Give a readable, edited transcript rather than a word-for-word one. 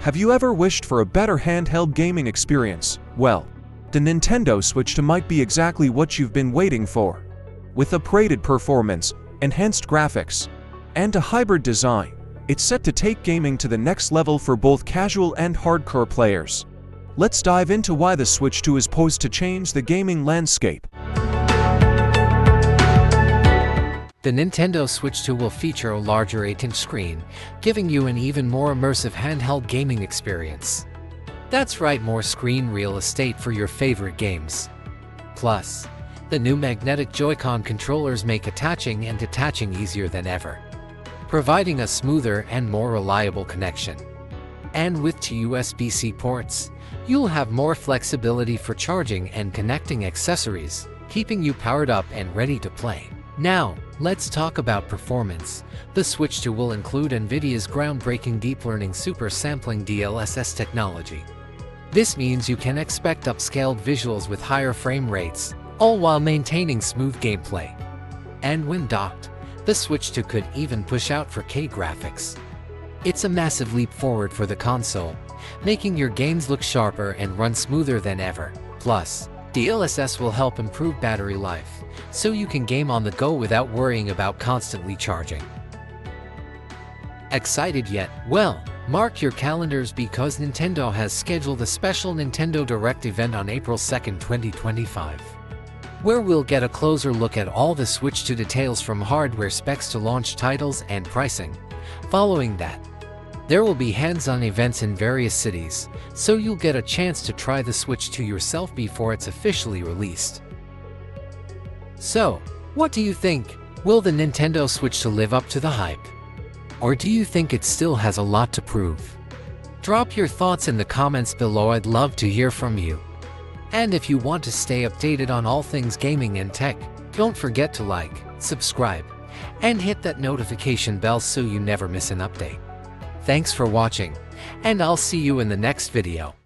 Have you ever wished for a better handheld gaming experience? Well, the Nintendo Switch 2 might be exactly what you've been waiting for. With upgraded performance, enhanced graphics, and a hybrid design, it's set to take gaming to the next level for both casual and hardcore players. Let's dive into why the Switch 2 is poised to change the gaming landscape. The Nintendo Switch 2 will feature a larger 8-inch screen, giving you an even more immersive handheld gaming experience. That's right, more screen real estate for your favorite games. Plus, the new magnetic Joy-Con controllers make attaching and detaching easier than ever, providing a smoother and more reliable connection. And with 2 USB-C ports, you'll have more flexibility for charging and connecting accessories, keeping you powered up and ready to play. Now, let's talk about performance. The Switch 2 will include NVIDIA's groundbreaking deep learning super sampling DLSS technology. This means you can expect upscaled visuals with higher frame rates, all while maintaining smooth gameplay. And when docked, the Switch 2 could even push out 4K graphics. It's a massive leap forward for the console, making your games look sharper and run smoother than ever. Plus, DLSS will help improve battery life, so you can game on the go without worrying about constantly charging. Excited yet? Well, mark your calendars because Nintendo has scheduled a special Nintendo Direct event on April 2nd, 2025, where we'll get a closer look at all the Switch 2 details, from hardware specs to launch titles and pricing. Following that, there will be hands-on events in various cities, so you'll get a chance to try the Switch 2 yourself before it's officially released. So, what do you think? Will the Nintendo Switch 2 live up to the hype? Or do you think it still has a lot to prove? Drop your thoughts in the comments below, I'd love to hear from you. And if you want to stay updated on all things gaming and tech, don't forget to like, subscribe, and hit that notification bell so you never miss an update. Thanks for watching, and I'll see you in the next video.